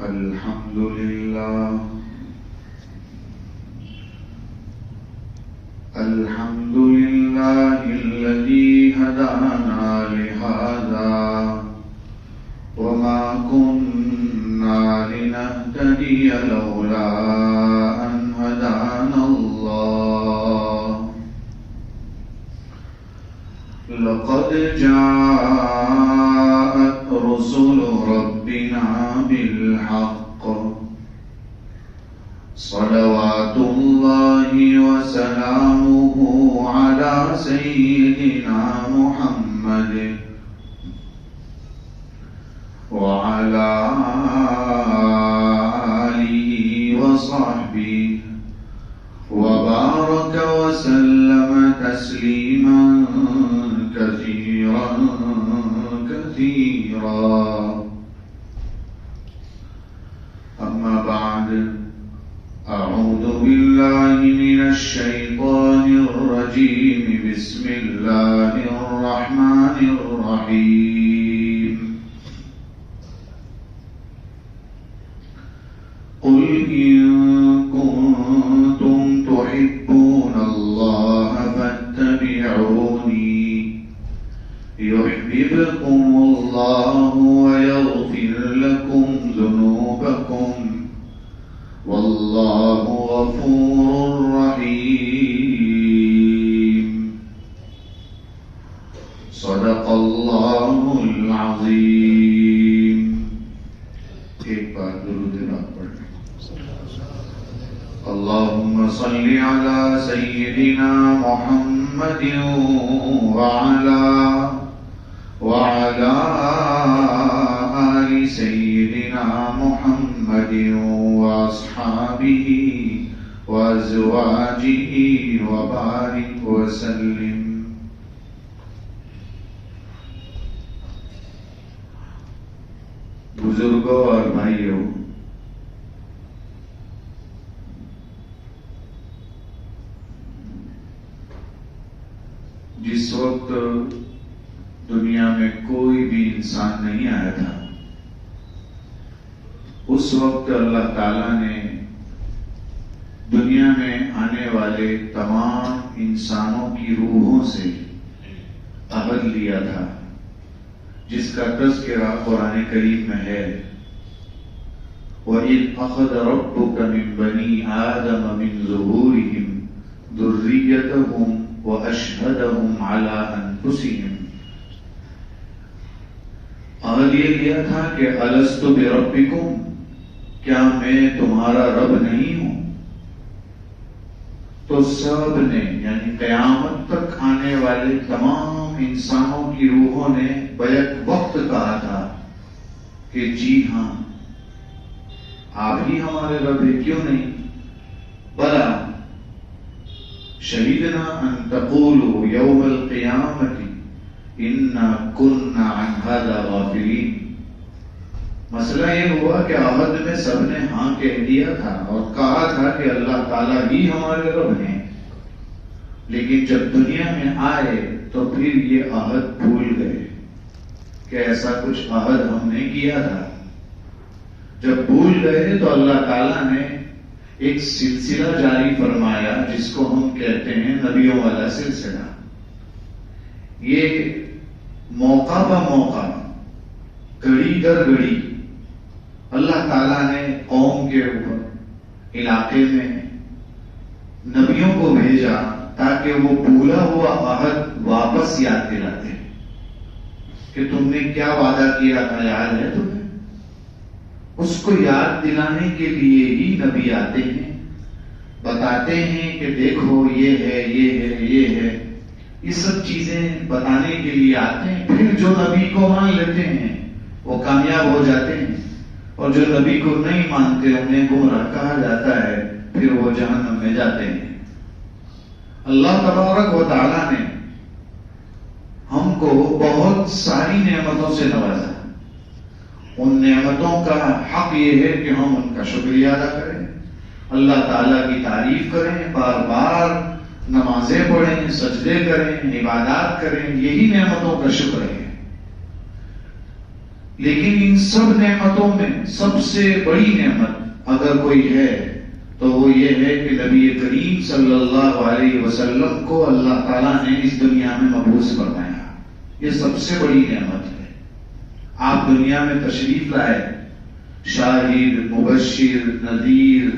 الحمد لله الحمد لله الذي هدانا لهذا وما كنا لنهتدي لولا أن هدانا الله لقد جاءت رسل ربنا بالحق صلوات الله وسلامه على سيدنا محمد وعلى آله وصحبه وبارك وسلم تسليما كثيرا كثيرا. أما بعد، أعوذ بالله من الشيطان الرجيم. بسم الله الرحمن الرحيم. قل إن كنتم تحبون الله فاتبعوني يحببكم الله ويغفر لكم ذنوبكم والله غفور رحيم. صدق الله العظيم. ایک بار درود پاک پڑھیں. اللهم صل على سيدنا محمد وعلى آل سيدنا محمد وأصحابه وأزواجه وبارك وسلم. بزرگوں اور بھائیوں، جس وقت دنیا میں کوئی بھی انسان نہیں آیا تھا، اس وقت اللہ تعالیٰ نے دنیا میں آنے والے تمام انسانوں کی روحوں سے عہد لیا تھا، جس کا تذکرہ قرآن کریم میں ہے. وَإِذْ أَخَذَ رَبُّكَ مِنْ بَنِي آدَمَ مِنْ ظُهُورِهِمْ ذُرِّيَّتَهُمْ وَأَشْهَدَهُمْ عَلَىٰ أَنفُسِهِمْ. عہد یہ لیا تھا کہ أَلَسْتُ بِرَبِّكُمْ، کیا میں تمہارا رب نہیں ہوں؟ تو سب نے، یعنی قیامت تک آنے والے تمام انسانوں کی روحوں نے بیک وقت کہا تھا کہ جی ہاں، آپ ہی ہمارے رب ہیں، کیوں نہیں؟ بلا شہیدنا ان تقولوا یوم القیامت انا کنا عن ھذا غافلین. مسئلہ یہ ہوا کہ عہد میں سب نے ہاں کہہ دیا تھا اور کہا تھا کہ اللہ تعالیٰ ہی ہمارے رب ہیں، لیکن جب دنیا میں آئے تو پھر یہ عہد بھول گئے کہ ایسا کچھ عہد ہم نے کیا تھا. جب بھول گئے تو اللہ تعالیٰ نے ایک سلسلہ جاری فرمایا جس کو ہم کہتے ہیں نبیوں والا سلسلہ. یہ موقع بہ موقع، گھڑی در گھڑی اللہ تعالیٰ نے قوم کے اوپر، علاقے میں نبیوں کو بھیجا تاکہ وہ بھولا ہوا عہد واپس یاد دلاتے کہ تم نے کیا وعدہ کیا تھا، یاد ہے تمہیں؟ اس کو یاد دلانے کے لیے ہی نبی آتے ہیں، بتاتے ہیں کہ دیکھو یہ ہے، یہ ہے، یہ ہے. یہ سب چیزیں بتانے کے لیے آتے ہیں. پھر جو نبی کو مان لیتے ہیں وہ کامیاب ہو جاتے ہیں، اور جو نبی کو نہیں مانتے انہیں گمراہ کہا جاتا ہے، پھر وہ جہنم میں جاتے ہیں. اللہ تبارک و تعالیٰ نے ہم کو بہت ساری نعمتوں سے نوازا. ان نعمتوں کا حق یہ ہے کہ ہم ان کا شکریہ ادا کریں، اللہ تعالیٰ کی تعریف کریں، بار بار نمازیں پڑھیں، سجدے کریں، عبادات کریں. یہی نعمتوں کا شکر ہے. لیکن ان سب نعمتوں میں سب سے بڑی نعمت اگر کوئی ہے تو وہ یہ ہے کہ نبی کریم صلی اللہ علیہ وسلم کو اللہ تعالیٰ نے اس دنیا میں مبعوث فرمایا. یہ سب سے بڑی نعمت ہے. آپ دنیا میں تشریف لائے، شاہد، مبشر، نذیر،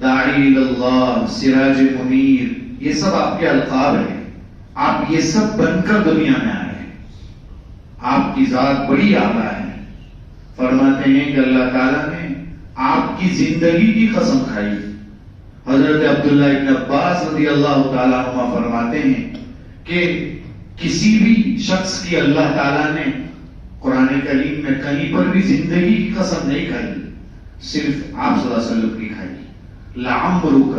داعی اللہ، سراج منیر، یہ سب آپ کے القاب ہیں. آپ یہ سب بن کر دنیا میں آئے ہیں. آپ کی ذات بڑی اعلیٰ ہے. فرماتے ہیں کہ اللہ تعالیٰ نے آپ کی زندگی کی قسم کھائی. حضرت عبداللہ ابن عباس رضی اللہ تعالیٰ عنہ فرماتے ہیں کہ کسی بھی شخص کی اللہ تعالیٰ نے قرآن کریم میں کہیں پر بھی زندگی کی قسم نہیں کھائی، صرف آپ صلی اللہ علیہ وسلم کی کھائی. لعمرک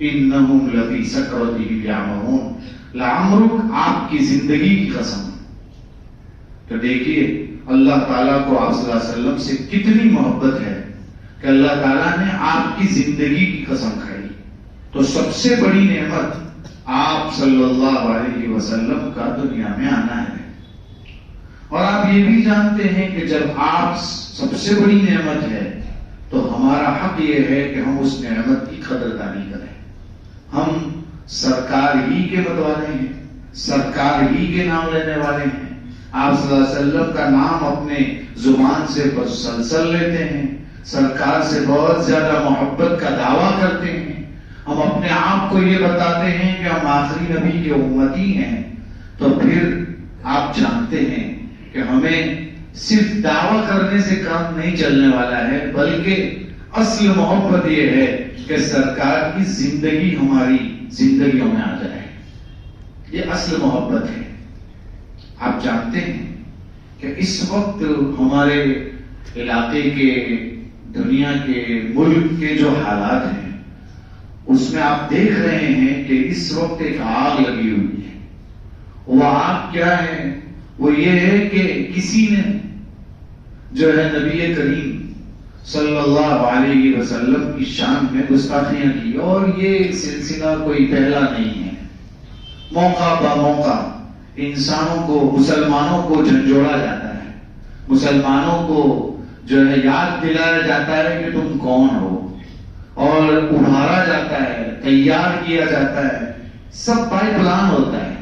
انہم لفی سکرتہم یعمہون. لعمرک، آپ کی زندگی کی قسم. تو دیکھیے اللہ تعالیٰ کو آپ صلی اللہ علیہ وسلم سے کتنی محبت ہے کہ اللہ تعالیٰ نے آپ کی زندگی کی قسم کھائی. تو سب سے بڑی نعمت آپ صلی اللہ علیہ وسلم کا دنیا میں آنا ہے. اور آپ یہ بھی جانتے ہیں کہ جب آپ سب سے بڑی نعمت ہے تو ہمارا حق یہ ہے کہ ہم اس نعمت کی قدردانی کریں. ہم سرکار ہی کے متوالے ہیں، سرکار ہی کے نام لینے والے ہیں. آپ صلی اللہ علیہ وسلم کا نام اپنے زبان سے مسلسل لیتے ہیں، سرکار سے بہت زیادہ محبت کا دعویٰ کرتے ہیں. ہم اپنے آپ کو یہ بتاتے ہیں کہ ہم آخری نبی کے امتی ہیں. تو پھر آپ جانتے ہیں کہ ہمیں صرف دعویٰ کرنے سے کام نہیں چلنے والا ہے، بلکہ اصل محبت یہ ہے کہ سرکار کی زندگی ہماری زندگیوں میں آ جائے. یہ اصل محبت ہے. آپ جانتے ہیں کہ اس وقت ہمارے علاقے کے، دنیا کے، ملک کے جو حالات ہیں اس میں آپ دیکھ رہے ہیں کہ اس وقت ایک آگ لگی ہوئی ہے. وہ آگ کیا ہے؟ وہ یہ ہے کہ کسی نے جو ہے نبی کریم صلی اللہ علیہ وسلم کی شان میں گستاخیاں کی. اور یہ سلسلہ کوئی پہلا نہیں ہے. موقع با موقع انسانوں کو، مسلمانوں کو جھنجھوڑا جاتا ہے، مسلمانوں کو جو ہے یاد دلایا جاتا ہے کہ تم کون ہو، اور ابھارا جاتا ہے، تیار کیا جاتا ہے. سب بائی پلان ہوتا ہے.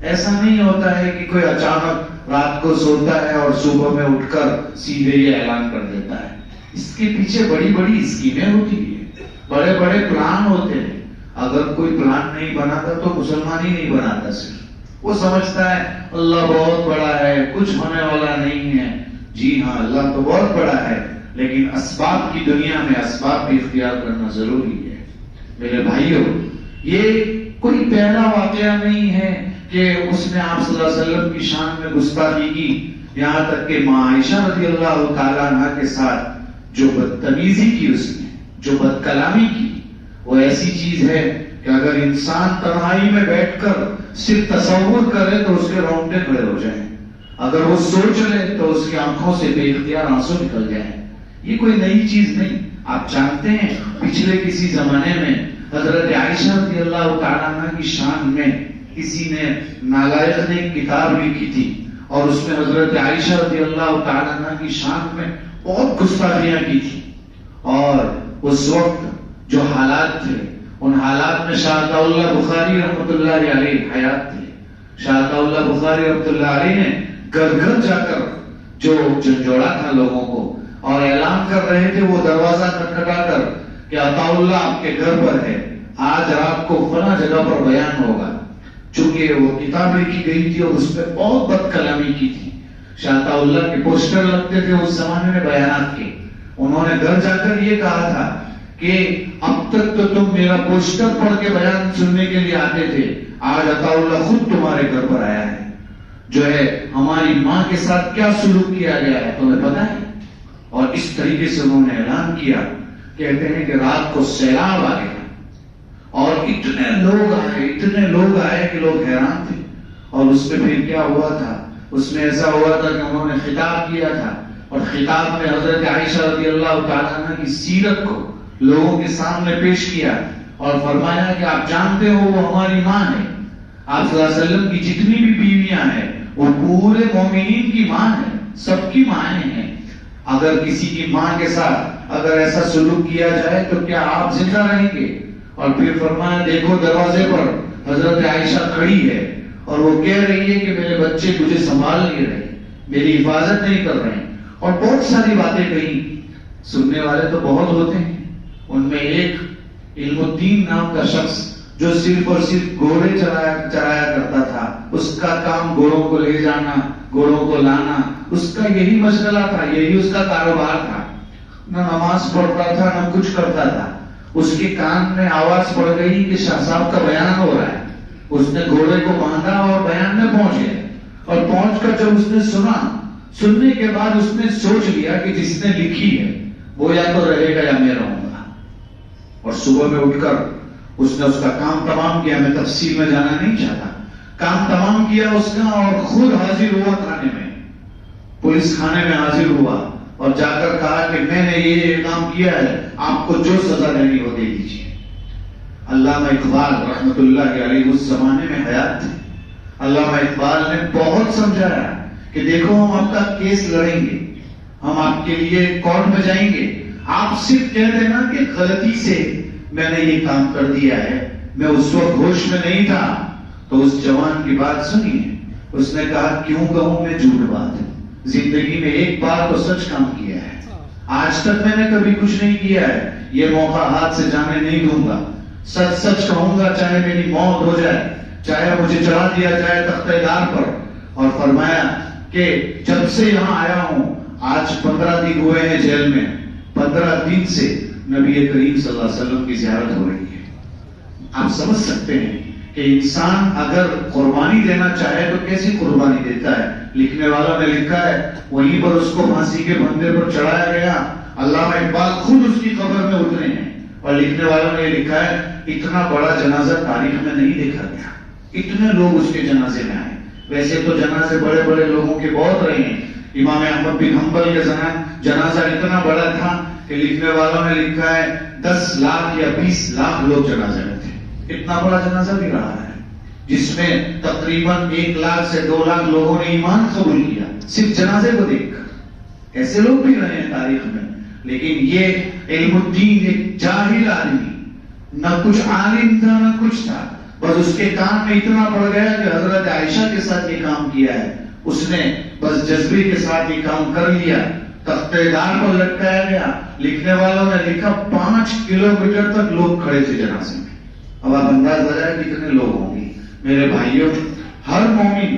ایسا نہیں ہوتا ہے کہ کوئی اچانک رات کو سوتا ہے اور صبح میں اٹھ کر سیدھے یہ اعلان کر دیتا ہے. اس کے پیچھے بڑی بڑی اسکیمیں ہوتی ہیں، بڑے بڑے پلان ہوتے ہیں. اگر کوئی پلان نہیں بناتا تو مسلمان ہی نہیں بناتا. صرف وہ سمجھتا ہے اللہ بہت بڑا ہے، کچھ ہونے والا نہیں ہے. جی ہاں، اللہ تو بہت بڑا ہے، لیکن اسباب کی دنیا میں اسباب بھی اختیار کرنا ضروری ہے. میرے بھائیوں، یہ کوئی پہلا واقعہ نہیں ہے کہ اس نے آپ صلی اللہ علیہ وسلم کی شان میں گستاخی کی. یہاں تک کہ ماں عائشہ رضی اللہ تعالیٰ عنہ کے ساتھ جو بدتمیزی کی، اس نے جو بد کلامی کی، وہ ایسی چیز ہے کہ اگر انسان تنہائی میں بیٹھ کر صرف تصور کرے تو اس کے رونگٹے کھڑے ہو جائیں. اگر وہ سوچ لے تو اس کی آنکھوں سے بے اختیار آنسو نکل جائیں. یہ کوئی نئی چیز نہیں. آپ جانتے ہیں پچھلے کسی زمانے میں حضرت عائشہ رضی اللہ تعالیٰ عنہ کی شان میں کسی نے نالائق نے ایک کتاب لکھی تھی، اور اس میں حضرت عائشہ رضی اللہ تعالیٰ عنہ کی شان میں بہت گستاخیاں کی تھی. اور اس وقت جو حالات تھے، ان حالات میں شاہ اللہ بخاری رحمۃ اللہ علیہ حیات تھے. شاہ اللہ بخاری رحمۃ اللہ علیہ نے گھر گھر جا کر جو جھنجھوڑا تھا لوگوں کو، اور اعلان کر رہے تھے وہ دروازہ کھٹکھٹا کر کہ عطا اللہ آپ کے گھر پر ہے، آج رات کو فلاں جگہ پر بیان ہوگا. چونکہ وہ کتاب لکھی گئی تھی اور اس پہ بہت بد کلامی کی تھی. شاہ اللہ کے پوسٹر لگتے تھے اس زمانے میں بیانات کے. انہوں نے گھر جا کر یہ کہا تھا کہ اب تک تو تم میرا پوسٹر پڑھ کے بیان سننے کے لیے آتے تھے، آج عطا اللہ خود تمہارے گھر پر آیا ہے. جو ہے ہماری ماں کے ساتھ کیا سلوک کیا گیا ہے تمہیں پتا ہے. اور اس طریقے سے انہوں نے اعلان کیا. کہتے ہیں کہ رات کو سیلاب آ گیا اور اتنے لوگ آئے کہ لوگ حیران تھے. اور اس میں پھر کیا ہوا تھا؟ اس میں ایسا ہوا تھا کہ انہوں نے خطاب کیا تھا، اور خطاب میں حضرت عائشہ رضی اللہ تعالیٰ عنہ کی سیرت کو لوگوں کے سامنے پیش کیا اور فرمایا کہ آپ جانتے ہو وہ ہماری ماں ہے. آپ صلی اللہ علیہ وسلم کی جتنی بھی بیویاں ہیں وہ پورے مومنین کی ماں ہے، سب کی مائیں ہیں. اگر کسی کی ماں کے ساتھ اگر ایسا سلوک کیا جائے تو کیا آپ زندہ رہیں گے؟ اور پھر فرمایا دیکھو دروازے پر حضرت عائشہ کھڑی ہے اور وہ کہہ رہی ہے کہ میرے بچے مجھے سنبھال نہیں رہے، میری حفاظت نہیں کر رہے. اور بہت ساری باتیں کہی. سننے والے تو بہت ہوتے ہیں، ان میں ایک علم الدین نام کا شخص جو صرف اور صرف گھوڑے چرایا کرتا تھا، اس کا کام گھوڑوں کو لے جانا، گھوڑوں کو لانا، اس کا یہی مشغلہ تھا، یہی اس کا کاروبار تھا. نہ نماز پڑھتا تھا نہ کچھ کرتا تھا. اس کے کان میں آواز پڑ گئی کہ شاہ صاحب کا بیان ہو رہا ہے. اس نے گھوڑے کو باندھا اور بیان میں پہنچ گیا. اور پہنچ کر جب اس نے سنا، سننے کے بعد اس نے سوچ لیا کہ جس نے لکھی ہے وہ یا تو رہے گا یا میں رہوں گا. اور صبح میں اٹھ کر اس نے اس کا کام تمام کیا. میں تفصیل میں جانا نہیں چاہتا. کام تمام کیا اس کا اور خود حاضر ہوا تھانے میں، پولیس خانے میں حاضر ہوا اور جا کر کہا کہ میں نے یہ کام کیا ہے، آپ کو جو سزا دینی ہو دے دیجیے. علامہ اقبال رحمت اللہ علیہ اس زمانے میں حیات تھے. علامہ اقبال نے بہت سمجھایا کہ دیکھو ہم آپ کا کیس لڑیں گے، ہم آپ کے لیے کورٹ میں جائیں گے، آپ صرف کہہ دینا کہ غلطی سے میں نے یہ کام کر دیا ہے، میں اس وقت ہوش میں نہیں تھا. تو اس جوان کی بات سنیے. اس نے کہا کیوں کہوں میں جھوٹ بات، زندگی میں ایک بار تو سچ کام کیا ہے، آج تک میں نے کبھی کچھ نہیں کیا ہے. یہ موقع ہاتھ سے جانے نہیں دوں گا، سچ سچ کہوں گا، چاہے میری موت ہو جائے، چاہے مجھے چڑھا دیا جائے تختہ دار پر. اور فرمایا کہ جب سے یہاں آیا ہوں، آج 15 دن ہوئے ہیں جیل میں، 15 دن سے نبی کریم صلی اللہ علیہ وسلم کی زیارت ہو رہی ہے. آپ سمجھ سکتے ہیں کہ انسان اگر قربانی دینا چاہے تو کیسی قربانی دیتا ہے. لکھنے والوں نے لکھا ہے وہیں پر اس کو پھانسی کے پھندے پر چڑھایا گیا. علامہ اقبال خود اس کی قبر میں اترے ہیں اور لکھنے والوں نے لکھا ہے اتنا بڑا جنازہ تاریخ میں نہیں دیکھا گیا، اتنے لوگ اس کے جنازے میں آئے. ویسے تو جنازے بڑے بڑے لوگوں کے بہت رہے ہیں. امام احمد بن حنبل کے جنازہ اتنا بڑا تھا کہ لکھنے والوں نے لکھا ہے 10 لاکھ یا 20 لاکھ لوگ جنازے میں تھے. اتنا بڑا جنازہ بھی رہا ہے جس میں تقریباً 1 لاکھ سے 2 لاکھ لوگوں نے ایمان قبول کیا صرف جنازے کو دیکھ کر. ایسے لوگ بھی رہے ہیں تاریخ میں. لیکن یہ علم الدین ایک جاہل آدمی، نہ کچھ عالم تھا نہ کچھ تھا، بس اس کے کام میں اتنا پڑ گیا کہ حضرت عائشہ کے ساتھ یہ کام کیا ہے. اس نے بس جذبے کے ساتھ یہ کام کر لیا، تختہ دار پر لٹکایا گیا. لکھنے والوں نے لکھا 5 کلومیٹر تک لوگ کھڑے تھے جنازے میں. اب آپ انداز لگائیں کتنے لوگ ہوں گے. میرے بھائیوں، ہر مومن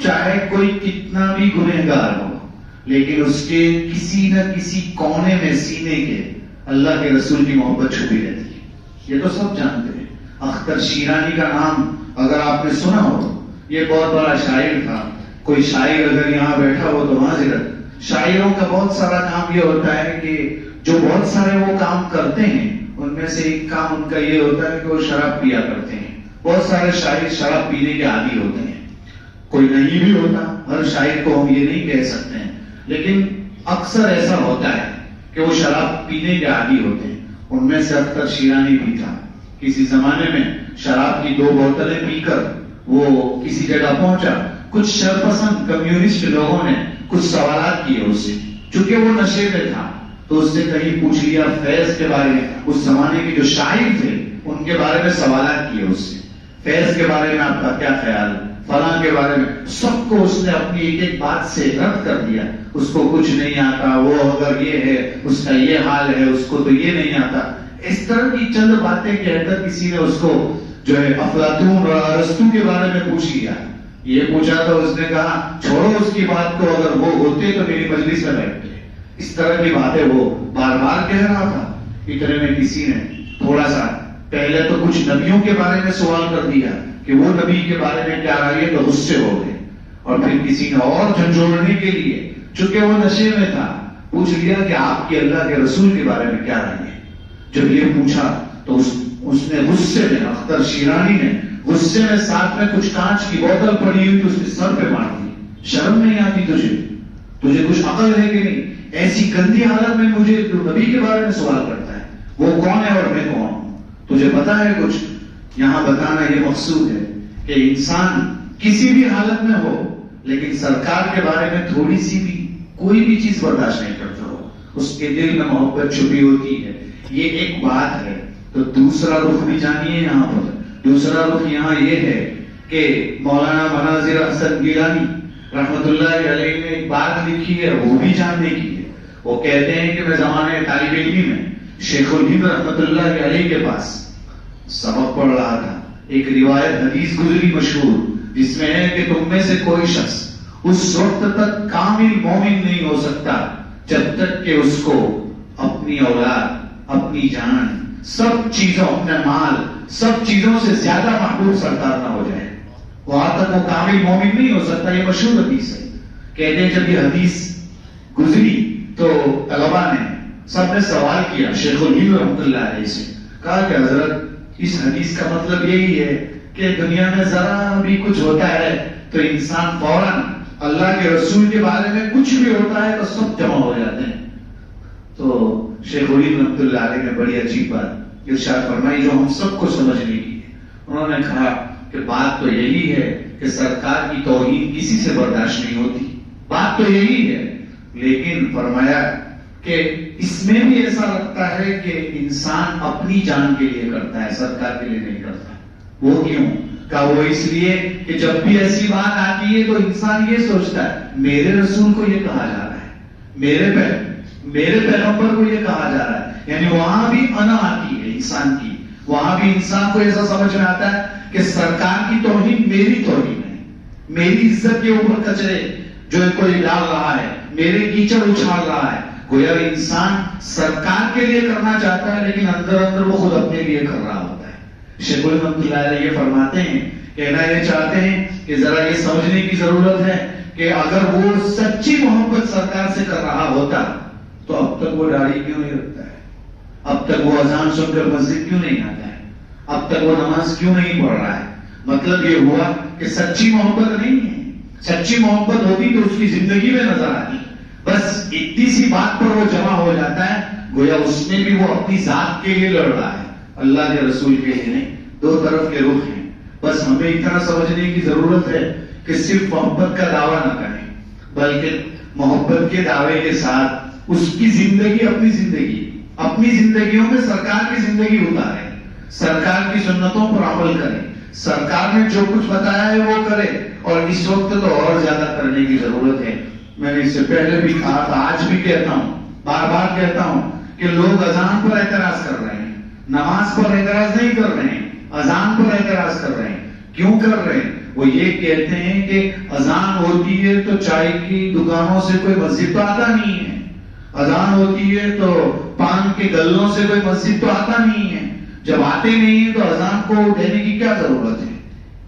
چاہے کوئی کتنا بھی گنہگار ہو، لیکن اس کے کسی نہ کسی کونے میں سینے کے اللہ کے رسول کی محبت چھپی رہتی ہے. یہ تو سب جانتے ہیں. اختر شیرانی کا نام اگر آپ نے سنا ہو، یہ بہت بڑا شاعر تھا. کوئی شاعر اگر یہاں بیٹھا ہو تو معذرت. شاعروں کا بہت سارا کام یہ ہوتا ہے کہ جو بہت سارے وہ کام کرتے ہیں ان میں سے ایک کام ان کا یہ ہوتا ہے کہ وہ شراب پیا کرتے ہیں. بہت سارے شاعر شراب پینے کے عادی ہوتے ہیں. کوئی نہیں بھی ہوتا، ہر شاعر کو ہم یہ نہیں کہہ سکتے ہیں، لیکن اکثر ایسا ہوتا ہے کہ وہ شراب پینے کے عادی ہوتے ہیں. ان میں سے اختر شیرانی بھی تھا. کسی زمانے میں شراب کی 2 بوتلیں پی کر وہ کسی جگہ پہنچا. کچھ شرپسند کمیونسٹ لوگوں نے کچھ سوالات کیے اس سے، چونکہ وہ نشے میں تھا تو اس سے کہیں پوچھ لیا فیض کے بارے میں. اس زمانے کے جو شاعر تھے ان کے بارے میں سوالات کیے اس سے. فیض کے بارے میں آپ کا کیا خیال ہے، فلاں کے بارے میں. سب کو اس نے اپنی ایک ایک بات سے رد کر دیا. اس کو کچھ نہیں آتا، وہ اگر یہ ہے اس کا یہ حال ہے، اس کو تو یہ نہیں آتا. اس طرح کی چند باتیں کہہ کر کسی نے اس کو جو ہے افلاطون اور ارسطو کے بارے میں پوچھ لیا. یہ پوچھا تو اس نے کہا چھوڑو اس کی بات کو، اگر وہ ہوتے تو میری مجلس میں بیٹھتے. اس طرح کی باتیں وہ بار بار کہہ رہا تھا. اتنے میں کسی نے تھوڑا سا پہلے تو کچھ نبیوں کے بارے میں سوال کر دیا کہ وہ نبی کے بارے میں کیا رائے ہے، تو غصے ہو گئے. اور پھر کسی نے اور جھنجھوڑنے کے لیے، چونکہ وہ نشے میں تھا، پوچھ لیا کہ آپ کی اللہ کے رسول کے بارے میں کیا رائے ہے. جب یہ پوچھا تو اس نے غصے میں، اختر شیرانی نے غصے میں ساتھ میں کچھ کانچ کی بوتل پڑی ہوئی تو اس کے سر پہ مار دی. شرم نہیں آتی تجھے کچھ عقل ہے کہ نہیں؟ ایسی گندی حالت میں مجھے نبی کے بارے میں سوال کرتا ہے. وہ کون ہے اور میں کون ہوں؟ تجھے پتا ہے کچھ؟ یہاں بتانا یہ مقصود ہے کہ انسان کسی بھی حالت میں ہو لیکن سرکار کے بارے میں تھوڑی سی بھی کوئی بھی چیز برداشت نہیں کرتا ہو، اس کے دل میں محبت چھپی ہوتی ہے، یہ ایک بات ہے۔ تو دوسرا رخ بھی جانیے یہاں پر، دوسرا رخ یہاں یہ ہے کہ مولانا مناظر احسن گیلانی رحمت اللہ علیہ نے ایک بات لکھی ہے، وہ بھی جاننے کی ہے۔ وہ کہتے ہیں کہ میں زمانے طالب علمی میں شیخ الہند رحمت اللہ علیہ کے پاس سبق پڑھ رہا تھا، ایک روایت حدیث گزری مشہور جس میں ہے کہ تم میں سے کوئی شخص اس وقت تک کامل مومن نہیں ہو سکتا جب تک کہ اس کو اپنی اولاد، اپنی جان، سب چیزوں، اپنا مال، سب چیزوں سے زیادہ محبوب سرکار نہ ہو جائے، وہاں تک وہ کامل مومن نہیں ہو سکتا۔ یہ مشہور حدیث ہے۔ کہتے ہیں جب یہ حدیث گزری تو طلبا نے سب نے سوال کیا شیخ الہند رحمۃ اللہ علیہ سے، کہا کہ حضرت اس حدیث کا مطلب یہی ہے کہ دنیا میں ذرا بھی کچھ ہوتا ہے تو انسان فوراً اللہ کے رسول کے بارے میں کچھ بھی ہوتا ہے تو سب جمع ہو جاتے ہیں۔ تو شیخ الہند رحمۃ اللہ علیہ نے بڑی عجیب بات ارشاد فرمائی جو ہم سب کو سمجھنے کی ہے۔ انہوں نے کہا کہ بات تو یہی ہے کہ سرکار کی توہین کسی سے برداشت نہیں ہوتی، بات تو یہی ہے، لیکن فرمایا کہ اس میں بھی ایسا لگتا ہے کہ انسان اپنی جان کے لیے کرتا ہے، سرکار کے لیے نہیں کرتا۔ وہ کیوں؟ کہ وہ اس لیے کہ جب بھی ایسی بات آتی ہے تو انسان یہ سوچتا ہے میرے رسول کو یہ کہا جا رہا ہے، میرے پیغمبر کو یہ کہا جا رہا ہے، یعنی وہاں بھی انا آتی ہے انسان کی، وہاں بھی انسان کو ایسا سمجھ میں آتا ہے کہ سرکار کی توہین میری توہین ہے، میری عزت کے اوپر کچرے جو کوئی ڈال رہا ہے، میرے کیچڑ اچھال رہا ہے۔ گویا انسان سرکار کے لیے کرنا چاہتا ہے لیکن اندر اندر وہ خود اپنے لیے کر رہا ہوتا ہے۔ شیخ الہند اللہ علیہ یہ فرماتے ہیں، کہنا یہ چاہتے ہیں کہ ذرا یہ سمجھنے کی ضرورت ہے کہ اگر وہ سچی محبت سرکار سے کر رہا ہوتا تو اب تک وہ داڑھی کیوں نہیں رکھتا ہے، اب تک وہ اذان سن کر مسجد کیوں نہیں آتا ہے، اب تک وہ نماز کیوں نہیں پڑھ رہا ہے۔ مطلب یہ ہوا کہ سچی محبت نہیں ہے، سچی محبت ہوتی تو اس کی زندگی میں نظر آتی، بس اتنی سی بات پر وہ جمع ہو جاتا ہے، گویا اس میں بھی وہ اپنی ذات کے لیے لڑ رہا ہے، اللہ کے رسول کے لیے نہیں۔ دو طرف کے رخ ہیں، بس ہمیں اتنا سمجھنے کی ضرورت ہے کہ صرف محبت کا دعویٰ نہ کریں بلکہ محبت کے دعوے کے ساتھ اس کی زندگی، اپنی زندگیوں میں سرکار کی زندگی اتاریں، سرکار کی سنتوں پر عمل کریں، سرکار نے جو کچھ بتایا ہے وہ کرے، اور اس وقت تو اور زیادہ کرنے کی ضرورت ہے۔ میں نے اس سے پہلے بھی کہا تھا، آج بھی کہتا ہوں، بار بار کہتا ہوں کہ لوگ اذان پر اعتراض کر رہے ہیں، نماز پر اعتراض نہیں کر رہے ہیں، اذان پر اعتراض کر رہے ہیں۔ کیوں کر رہے ہیں؟ وہ یہ کہتے ہیں کہ اذان ہوتی ہے تو چائے کی دکانوں سے کوئی مسجد تو آتا نہیں ہے، اذان ہوتی ہے تو پان کے گلوں سے کوئی مسجد تو آتا نہیں ہے، جب آتے نہیں ہیں تو اذان کو دینے کی کیا ضرورت ہے؟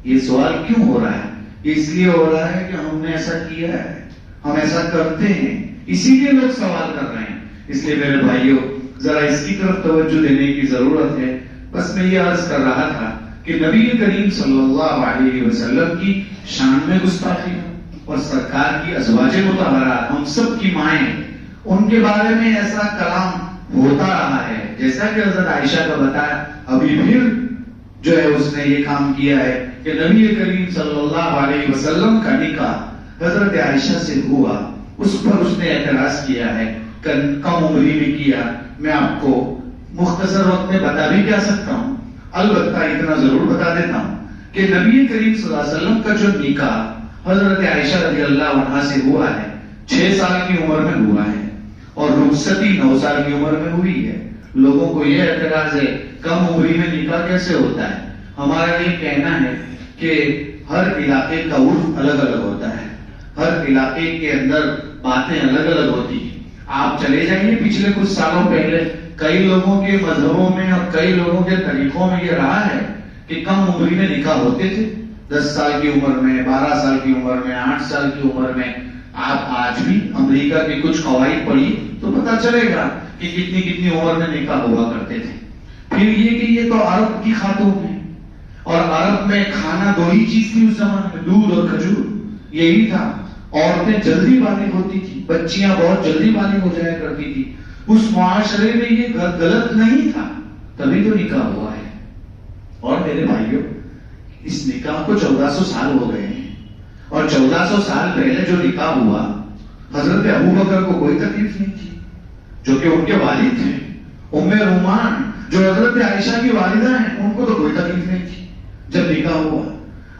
یہ سوال کیوں ہو رہا ہے؟ اس لیے ہو رہا ہے کہ ہم نے ایسا کیا ہے، ہم ایسا کرتے ہیں، اسی لیے لوگ سوال کر رہے ہیں۔ اس لیے میرے بھائیوں ذرا اس کی طرف توجہ دینے کی ضرورت ہے۔ بس میں یہ عرض کر رہا تھا کہ نبی کریم صلی اللہ علیہ وسلم کی شان میں گستاخی اور سرکار کی ازواج مطہرات، ہم سب کی مائیں، ان کے بارے میں ایسا کلام ہوتا رہا ہے جیسا کہ حضرت عائشہ کا بتایا، ابھی پھر جو ہے اس نے یہ کام کیا ہے کہ نبی کریم صلی اللہ علیہ وسلم کا نکاح حضرت عائشہ سے ہوا، اس پر اس نے اعتراض کیا ہے، کم عمری میں کیا۔ میں آپ کو مختصر وقت میں بتا بھی کیا سکتا ہوں، البتہ اتنا ضرور بتا دیتا ہوں کہ نبی کریم صلی اللہ علیہ وسلم کا جو نکاح حضرت عائشہ رضی اللہ عنہا سے ہوا ہے 6 سال کی عمر میں ہوا ہے، اور رخصتی 9 سال کی عمر میں ہوئی ہے۔ لوگوں کو یہ اعتراض ہے کم عمری میں نکاح کیسے ہوتا ہے؟ ہمارا یہ کہنا ہے کہ ہر علاقے کا عرف الگ الگ ہوتا ہے، ہر علاقے کے اندر باتیں الگ الگ ہوتی ہیں۔ آپ چلے جائیے پچھلے کچھ سالوں پہلے، کئی لوگوں کے مذہبوں میں اور کئی لوگوں کے طریقوں میں یہ رہا ہے کہ کم عمری میں نکاح ہوتے تھے، 10 سال کی عمر میں، 12 سال کی عمر میں، 8 سال کی عمر میں۔ آپ آج بھی امریکہ کے کچھ قواعد پڑھیے تو پتا چلے گا کہ کتنی کتنی عمر میں نکاح ہوا کرتے تھے۔ پھر یہ کہ یہ تو عرب کی خاتون ہے، اور عرب میں کھانا 2 ہی چیز تھی اس زمانے میں، دودھ اور کھجور، یہی تھا۔ عورتیں جلدی بالغ ہوتی تھی، بچیاں بہت جلدی بالغ ہو جایا کرتی تھی، اس معاشرے میں یہ غلط نہیں تھا، تبھی تو نکاح ہوا ہے۔ اور میرے بھائیوں اس نکاح کو 1400 سال ہو گئے ہیں، اور 1400 سال پہلے جو نکاح ہوا، حضرت ابو بکر کو کوئی تکلیف نہیں تھی، جو کہ ان کے والد تھے۔ ام رومان جو حضرت عائشہ کی والدہ ہیں، ان کو تو کوئی تکلیف نہیں تھی جب نکاح ہوا۔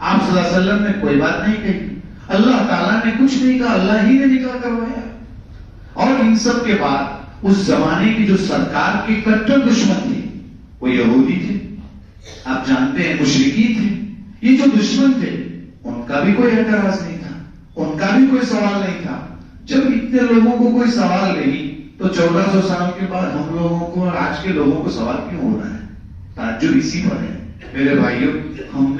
آپ صلی اللہ علیہ وسلم نے کوئی بات نہیں کہی، اللہ تعالیٰ نے کچھ نہیں کہا، اللہ ہی نے نکاح کروایا۔ اور ان سب کے بعد اس زمانے کی جو سرکار کے کٹر دشمن تھے وہ یہودی تھے، آپ جانتے ہیں مشرکی تھے۔ یہ جو دشمن تھے ان کا بھی کوئی اعتراض نہیں تھا، ان کا بھی کوئی سوال نہیں تھا۔ جب اتنے لوگوں کو کوئی سوال نہیں تو 1400 سال کے بعد ہم لوگوں کو اور آج کے لوگوں کو سوال کیوں ہو رہا ہے؟ تعجب اسی پر ہے میرے بھائیوں، ہم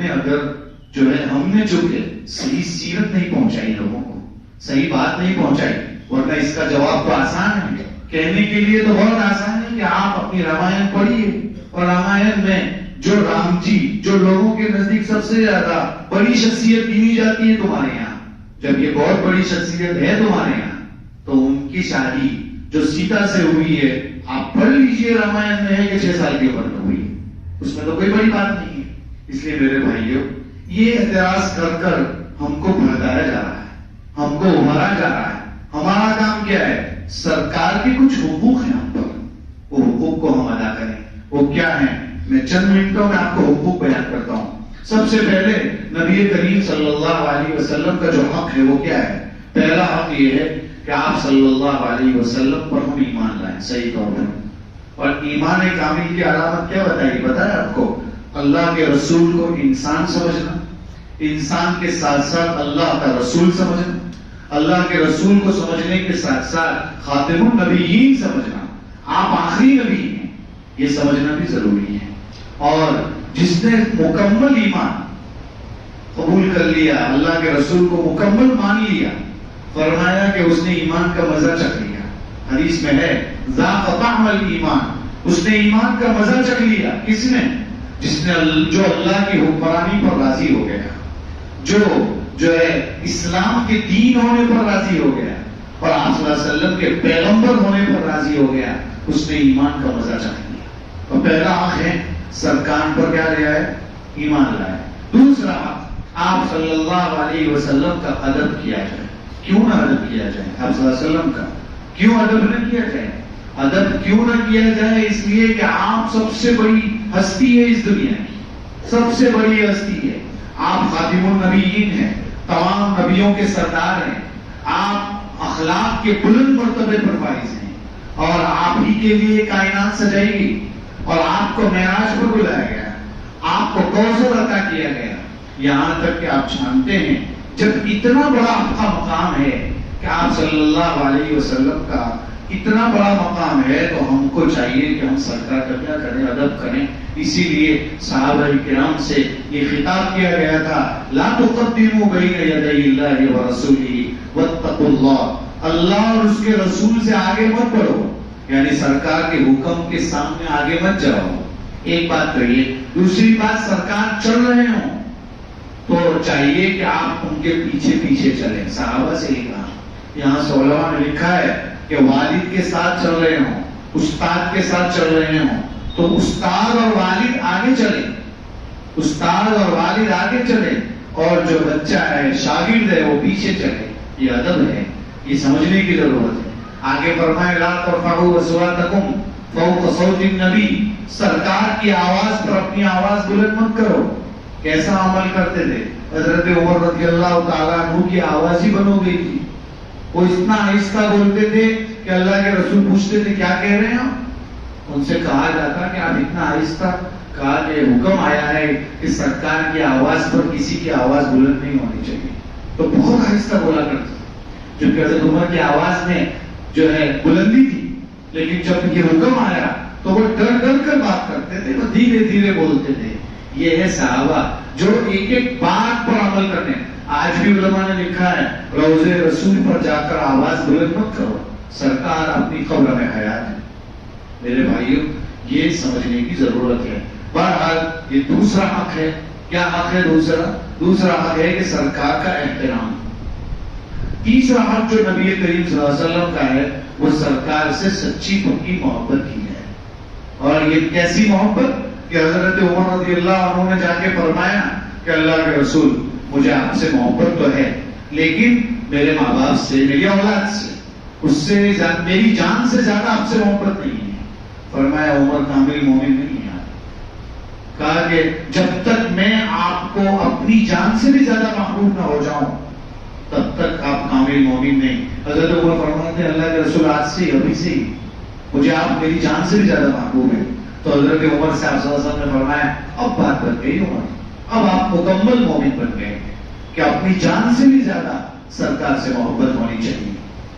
نے جو کہ صحیح سیرت نہیں پہنچائی، لوگوں کو صحیح بات نہیں پہنچائی، ورنہ اس کا جواب تو آسان ہے، کہنے کے لیے تو بہت آسان ہے کہ آپ اپنی رامائن پڑھیے، اور رامائن میں جو رام جی جو لوگوں کے نزدیک سب سے زیادہ بڑی شخصیت گنی جاتی ہے تمہارے یہاں، جب یہ بہت بڑی شخصیت ہے تمہارے یہاں، تو ان کی شادی جو سیتا سے ہوئی ہے، آپ پڑھ لیجئے، رامائن میں ہے کہ 6 سال کی عمر میں ہوئی، اس میں تو کوئی بڑی بات نہیں ہے۔ اس لیے میرے بھائیوں، یہ اعتراض کر کر ہم کو بھڑکایا جا رہا ہے، ہم کو ابھارا جا رہا ہے۔ ہمارا کام کیا ہے؟ سرکار کے کچھ حقوق ہیں ہم پر، وہ حقوق کو ہم ادا کریں۔ وہ کیا ہیں؟ میں چند منٹوں میں آپ کو حقوق بیان کرتا ہوں۔ سب سے پہلے نبی کریم صلی اللہ علیہ وسلم کا جو حق ہے وہ کیا ہے؟ پہلا حق یہ ہے کہ آپ صلی اللہ علیہ وسلم پر ہم ایمان لائیں صحیح طور پر۔ اور ایمان کامل کی علامت کیا بتائے آپ کو؟ اللہ کے رسول کو انسان سمجھنا، انسان کے ساتھ ساتھ اللہ کا رسول سمجھنا، اللہ کے رسول کو سمجھنے کے ساتھ ساتھ خاتم النبیین سمجھنا، آپ آخری نبی ہیں، یہ سمجھنا بھی ضروری ہے۔ اور جس نے مکمل ایمان قبول کر لیا، اللہ کے رسول کو مکمل مان لیا، فرمایا کہ اس نے ایمان کا مزہ چکھ لیا۔ حدیث میں ہے ذاق طعم الایمان، اس نے ایمان کا مزہ چکھ لیا۔ کس نے؟ جس نے جو اللہ کی حکمرانی پر راضی ہو گیا، جو ہے اسلام کے دین ہونے پر راضی ہو گیا، اور آپ صلی اللہ علیہ وسلم کے پیغمبر ہونے پر راضی ہو گیا، اس نے ایمان کا مزہ چکھ لیا۔ تو پہلا حق ہے سرکار پر کیا لیا ہے؟ ایمان لائے۔ دوسرا حق، آپ صلی اللہ علیہ وسلم کا ادب کیا جائے۔ کیوں نہ ادب کیا جائے؟ آپ صلی اللہ علیہ وسلم کا کیوں ادب نہ کیا جائے؟ ادب کیوں نہ کیا جائے؟ اس لیے کہ آپ سب سے بڑی ہستی ہے اس دنیا کی، سب سے بڑی ہستی ہے۔ آپ خاتم النبیین ہیں، تمام نبیوں کے سردار ہیں، آپ اخلاق کے بلند مرتبے پر فائز ہیں، اور آپ ہی کے لیے کائنات سجائی گئی، اور آپ کو معراج پر بلایا گیا، آپ کو کوثر عطا کیا گیا، یہاں تک کہ آپ جانتے ہیں جب اتنا بڑا آپ کا مقام ہے کہ آپ صلی اللہ علیہ وسلم کا اتنا بڑا مقام ہے، تو ہم کو چاہیے کہ ہم سرکار کا کیا کریں؟ ادب کریں۔ اسی لیے صحابہ کرام سے یہ خطاب کیا گیا تھا، لا تقدموا بین یدی اللہ ورسولہ واتقوا اللہ، اللہ اور اس کے رسول سے آگے مت بڑھو، یعنی سرکار کے حکم کے سامنے آگے مت جاؤ۔ ایک بات کہیے۔ دوسری بات، سرکار چل رہے ہوں تو چاہیے کہ آپ ان کے پیچھے پیچھے چلیں۔ صحابہ سے ہی کہا، یہاں سے علماء نے لکھا ہے کہ والد کے ساتھ چل رہے ہوں، استاد کے ساتھ چل رہے ہوں تو استاد اور والد آگے چلیں، استاد اور والد آگے چلیں، اور جو بچہ ہے، شاگرد ہے، وہ پیچھے چلے۔ یہ ادب ہے، یہ سمجھنے کی ضرورت ہے۔ آگے فرمائے لا ترفعوا اصواتکم فوق صوت النبی، سرکار کی آواز پر اپنی آواز بلند مت کرو۔ کیسا عمل کرتے تھے؟ حضرت عمر رضی اللہ تعالیٰ عنہ کی آواز ہی بند ہو گئی تھی، وہ اتنا آہستہ بولتے تھے کہ اللہ کے رسول پوچھتے تھے کیا کہہ رہے ہیں؟ ان سے کہا جاتا کہ آپ اتنا آہستہ، کہا کہ حکم آیا ہے کہ سرکار کی آواز پر کسی کی آواز بلند نہیں ہونی چاہیے، تو بہت آہستہ بولا کرتے تھے، کیونکہ حضرت عمر کی آواز میں جو ہے بلندی تھی، لیکن جب یہ حکم آیا تو وہ ڈر ڈر کر بات کرتے تھے، وہ دھیرے دھیرے بولتے تھے۔ یہ ہے صحابہ جو ایک ایک بات پر عمل کرنے۔ آج بھی علماء نے لکھا ہے روضے رسول پر جا کر آواز بلند مت کرو، سرکار اپنی قبر میں حیات ہے۔ میرے بھائیوں، یہ سمجھنے کی ضرورت ہے۔ بہرحال یہ دوسرا حق ہے۔ کیا حق ہے دوسرا حق ہے کہ سرکار کا احترام۔ تیسرا حق جو نبی کریم صلی اللہ علیہ وسلم کا ہے وہ سرکار سے سچی پکی محبت کی ہے۔ اور یہ کیسی محبت کہ حضرت عمر رضی اللہ عنہ نے جا کے فرمایا کہ اللہ کے رسول مجھے آپ سے محبت تو ہے لیکن میرے ماں باپ سے، میری اولاد سے، اس سے میری جان سے زیادہ آپ سے محبت نہیں ہے۔ فرمایا عمر کامل مومن نہیں ہے۔ کہا کہ جب تک میں آپ کو اپنی جان سے بھی زیادہ محبوب نہ ہو جاؤں تب تک آپ کامل مومن نہیں۔ حضرت عمر فرماتے ہیں اللہ کے رسول آج سے ابھی سے ہی مجھے آپ میری جان سے بھی زیادہ محبوب ہے۔ تو حضرت عمر سے آپ صلی اللہ علیہ وسلم نے فرمایا اب بات بن گئی عمر، اب آپ مکمل مومن بن گئے کہ اپنی جان سے بھی زیادہ سرکار سے محبت ہونی چاہیے۔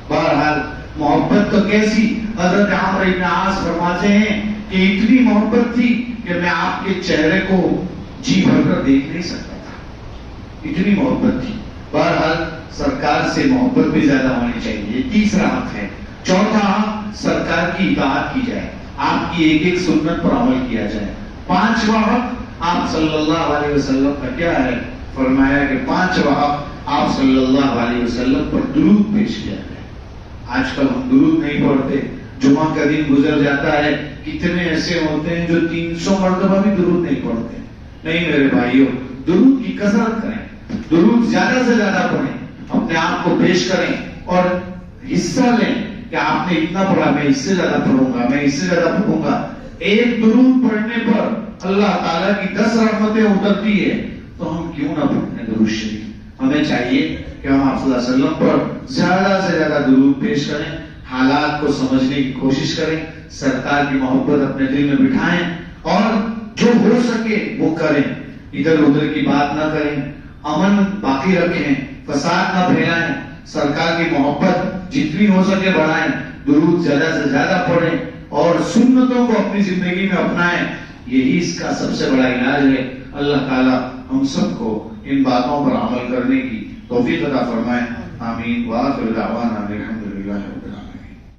بہرحال محبت تو کیسی، حضرت عمرو بن عاص فرماتے ہیں کہ اتنی محبت تھی کہ میں آپ کے چہرے کو جی بھر کر دیکھ نہیں سکتا تھا، اتنی محبت تھی۔ بہرحال سرکار سے محبت بھی زیادہ ہونی چاہیے، تیسرا حق ہے۔ چوتھا حق سرکار کی اطاعت کی جائے، آپ کی ایک ایک سنت پر عمل کیا جائے۔ پانچواں حق آپ صلی اللہ علیہ وسلم کا کیا ہے؟ فرمایا کہ پانچواں حق آپ صلی اللہ علیہ وسلم پر درود پیش کیا جائے۔ آج کل ہم درود نہیں پڑھتے، جمعہ کا دن گزر جاتا ہے، کتنے ایسے ہوتے ہیں جو 300 مرتبہ بھی درود نہیں پڑھتے۔ نہیں میرے بھائیوں، درود کی کثرت کریں، درود زیادہ سے زیادہ پڑھیں، اپنے آپ کو پیش کریں اور حصہ لیں کہ آپ نے اتنا پڑھا، میں اس سے زیادہ پڑھوں گا، میں اس سے زیادہ پڑھوں گا۔ ایک درود پڑھنے پر اللہ تعالیٰ کی 10 رحمتیں اترتی ہے، تو ہم کیوں نہ پڑھیں درود شریف؟ ہمیں چاہیے کہ ہم آپ صلی اللہ علیہ وسلم پر زیادہ سے زیادہ درود پیش کریں، حالات کو سمجھنے کی کوشش کریں، سرکار کی محبت اپنے دل میں بٹھائیں اور جو ہو سکے وہ کریں، ادھر ادھر کی بات نہ کریں، امن باقی رکھیں، فساد نہ پھیلائیں، سرکار کی محبت جتنی ہو سکے بڑھائیں، درود زیادہ سے زیادہ پڑھیں اور سنتوں کو اپنی زندگی میں اپنائیں۔ یہی اس کا سب سے بڑا علاج ہے۔ اللہ تعالیٰ ہم سب کو ان باتوں پر عمل کرنے کی توفیق عطا فرمائے۔ آمین۔ وآخر دعوانا الحمد